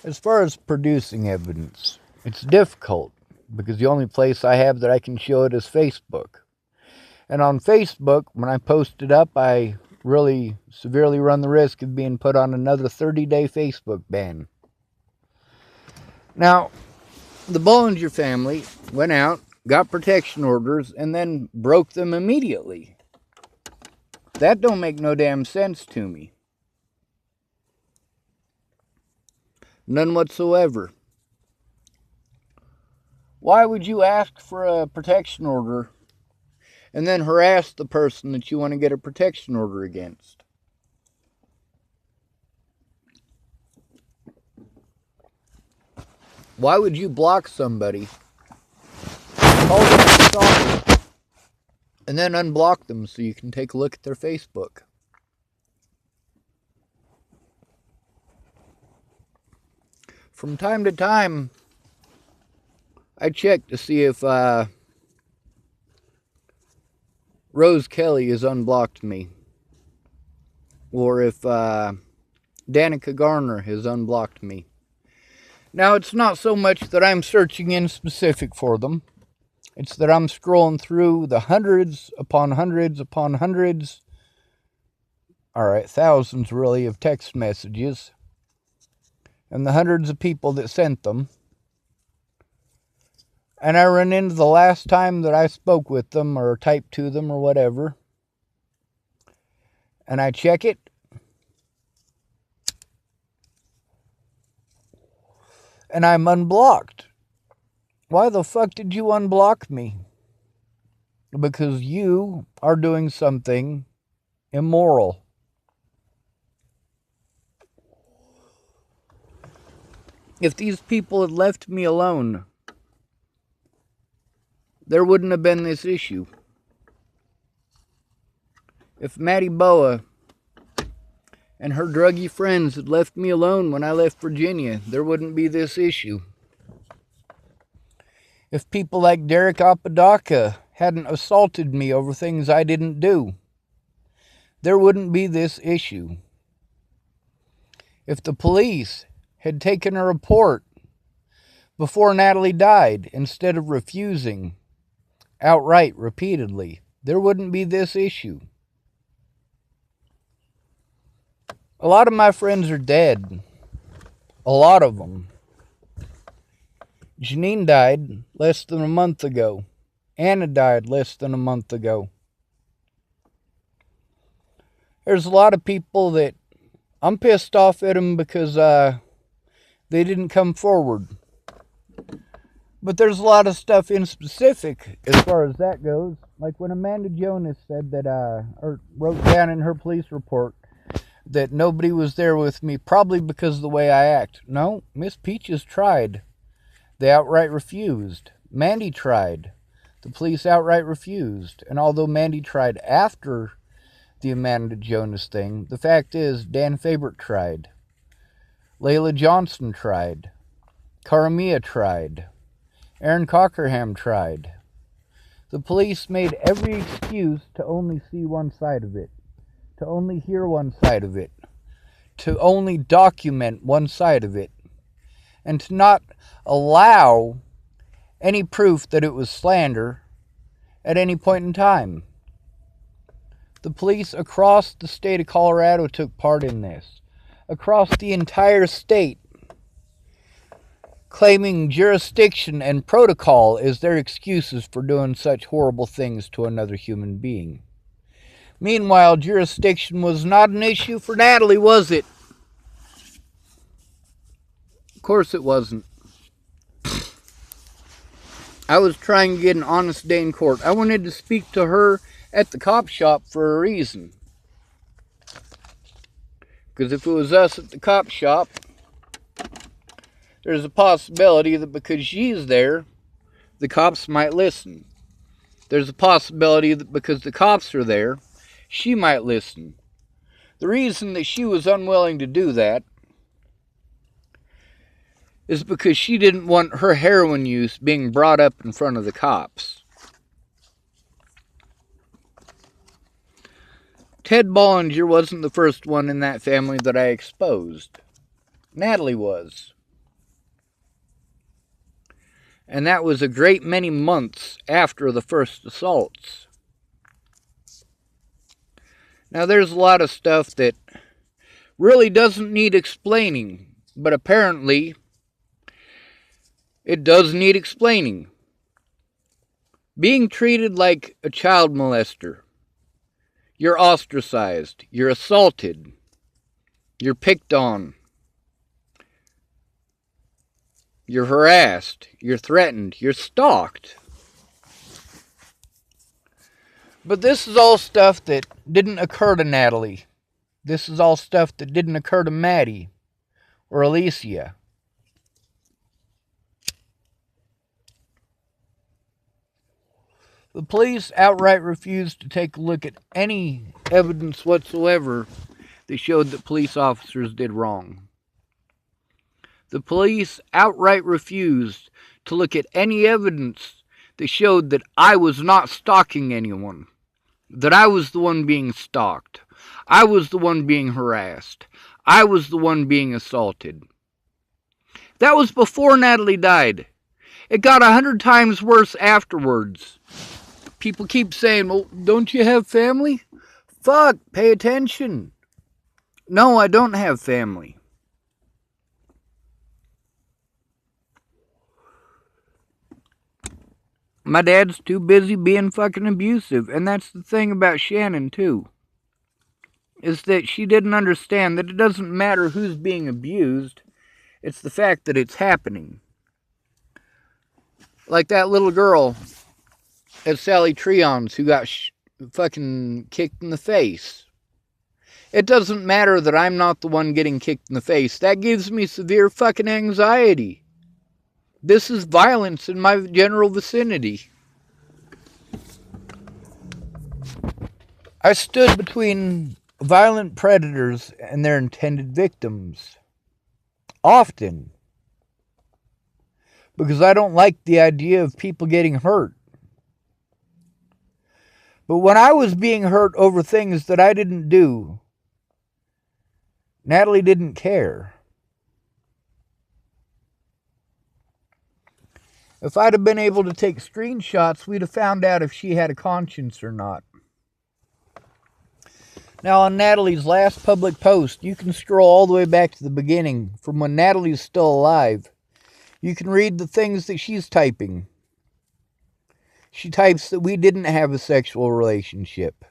As far as producing evidence, it's difficult because the only place I have that I can show it is Facebook. And on Facebook, when I post it up, I really severely run the risk of being put on another 30-day Facebook ban. Now, the Bollinger family went out, got protection orders, and then broke them immediately. That don't make no damn sense to me. None whatsoever. Why would you ask for a protection order and then harass the person that you want to get a protection order against? Why would you block somebody, call them a stalker, and then unblock them so you can take a look at their Facebook? From time to time, I check to see if Rose Kelly has unblocked me, or if Danica Garner has unblocked me. Now, it's not so much that I'm searching in specific for them. It's that I'm scrolling through the hundreds upon hundreds upon hundreds, thousands really, of text messages, and the hundreds of people that sent them. And I run into the last time that I spoke with them or typed to them or whatever. And I check it. And I'm unblocked. Why the fuck did you unblock me? Because you are doing something immoral. If these people had left me alone, there wouldn't have been this issue. If Maddie Boa and her druggy friends had left me alone when I left Virginia, there wouldn't be this issue. If people like Derek Apodaca hadn't assaulted me over things I didn't do, there wouldn't be this issue. If the police had taken a report before Natalie died instead of refusing outright repeatedly, there wouldn't be this issue. A lot of my friends are dead. A lot of them. Janine died less than a month ago. Anna died less than a month ago. There's a lot of people that I'm pissed off at them because they didn't come forward. But there's a lot of stuff in specific as far as that goes. Like when Amanda Jonas said that, or wrote down in her police report that nobody was there with me, probably because of the way I act. No, Miss Peaches tried. They outright refused. Mandy tried. The police outright refused. And although Mandy tried after the Amanda Jonas thing, the fact is Dan Fabert tried. Layla Johnson tried. Karamia tried. Aaron Cockerham tried. The police made every excuse to only see one side of it, to only hear one side of it, to only document one side of it, and to not allow any proof that it was slander at any point in time. The police across the state of Colorado took part in this. Across the entire state, claiming jurisdiction and protocol as their excuses for doing such horrible things to another human being. Meanwhile, jurisdiction was not an issue for Natalie, was it? Of course it wasn't. I was trying to get an honest day in court. I wanted to speak to her at the cop shop for a reason. Because if it was us at the cop shop, there's a possibility that because she's there, the cops might listen. There's a possibility that because the cops are there, she might listen. The reason that she was unwilling to do that is because she didn't want her heroin use being brought up in front of the cops. Ted Bollinger wasn't the first one in that family that I exposed. Natalie was. And that was a great many months after the first assaults. Now, there's a lot of stuff that really doesn't need explaining, but apparently it does need explaining. Being treated like a child molester. You're ostracized. You're assaulted. You're picked on. You're harassed. You're threatened. You're stalked. But this is all stuff that didn't occur to Natalie. This is all stuff that didn't occur to Maddie or Alicia. The police outright refused to take a look at any evidence whatsoever that showed that police officers did wrong. The police outright refused to look at any evidence that showed that I was not stalking anyone, that I was the one being stalked, I was the one being harassed, I was the one being assaulted. That was before Natalie died. It got 100 times worse afterwards. People keep saying, well, don't you have family? Fuck, pay attention. No, I don't have family. My dad's too busy being fucking abusive. And that's the thing about Shannon, too. Is that she didn't understand that it doesn't matter who's being abused. It's the fact that it's happening. Like that little girl at Sally Treon's who got fucking kicked in the face. It doesn't matter that I'm not the one getting kicked in the face. That gives me severe fucking anxiety. This is violence in my general vicinity. I stood between violent predators and their intended victims. Often. Because I don't like the idea of people getting hurt. But when I was being hurt over things that I didn't do, Natalie didn't care. If I'd have been able to take screenshots, we'd have found out if she had a conscience or not. Now, on Natalie's last public post, you can scroll all the way back to the beginning, from when Natalie's still alive. You can read the things that she's typing. She types that we didn't have a sexual relationship.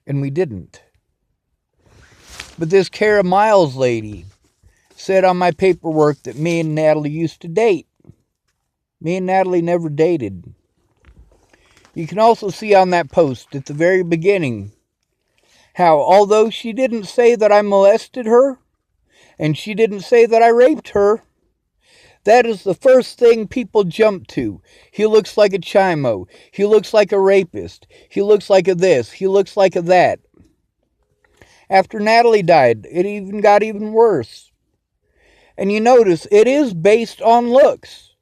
And we didn't. But this Kara Miles lady said on my paperwork that me and Natalie used to date. Me and Natalie never dated. You can also see on that post at the very beginning how, although she didn't say that I molested her, and she didn't say that I raped her, that is the first thing people jump to. He looks like a chimo. He looks like a rapist. He looks like a this. He looks like a that. After Natalie died, it even got even worse. And you notice, it is based on looks.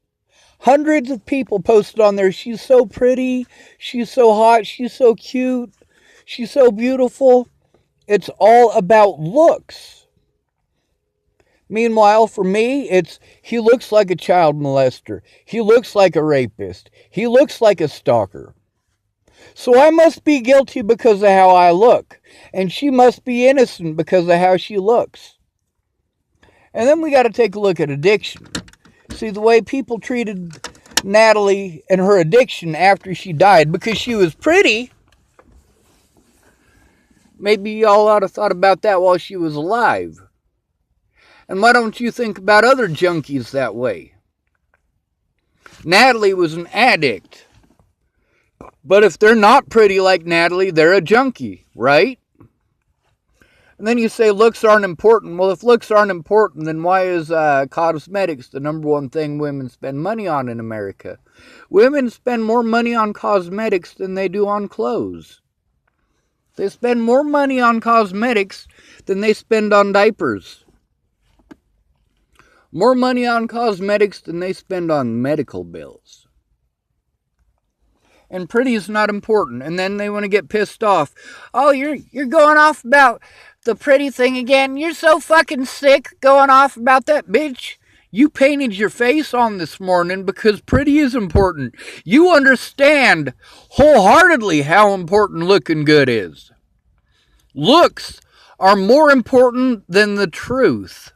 Hundreds of people posted on there, she's so pretty, she's so hot, she's so cute, she's so beautiful. It's all about looks. Meanwhile, for me, it's, he looks like a child molester. He looks like a rapist. He looks like a stalker. So I must be guilty because of how I look. And she must be innocent because of how she looks. And then we got to take a look at addiction. See, the way people treated Natalie and her addiction after she died, because she was pretty. Maybe y'all ought to thought about that while she was alive. And why don't you think about other junkies that way? Natalie was an addict. But if they're not pretty like Natalie, they're a junkie, right? And then you say looks aren't important. Well, if looks aren't important, then why is cosmetics the number one thing women spend money on in America? Women spend more money on cosmetics than they do on clothes. They spend more money on cosmetics than they spend on diapers. More money on cosmetics than they spend on medical bills. And pretty is not important. And then they want to get pissed off. Oh, you're going off about the pretty thing again. You're so fucking sick going off about that, bitch. You painted your face on this morning because pretty is important. You understand wholeheartedly how important looking good is. Looks are more important than the truth.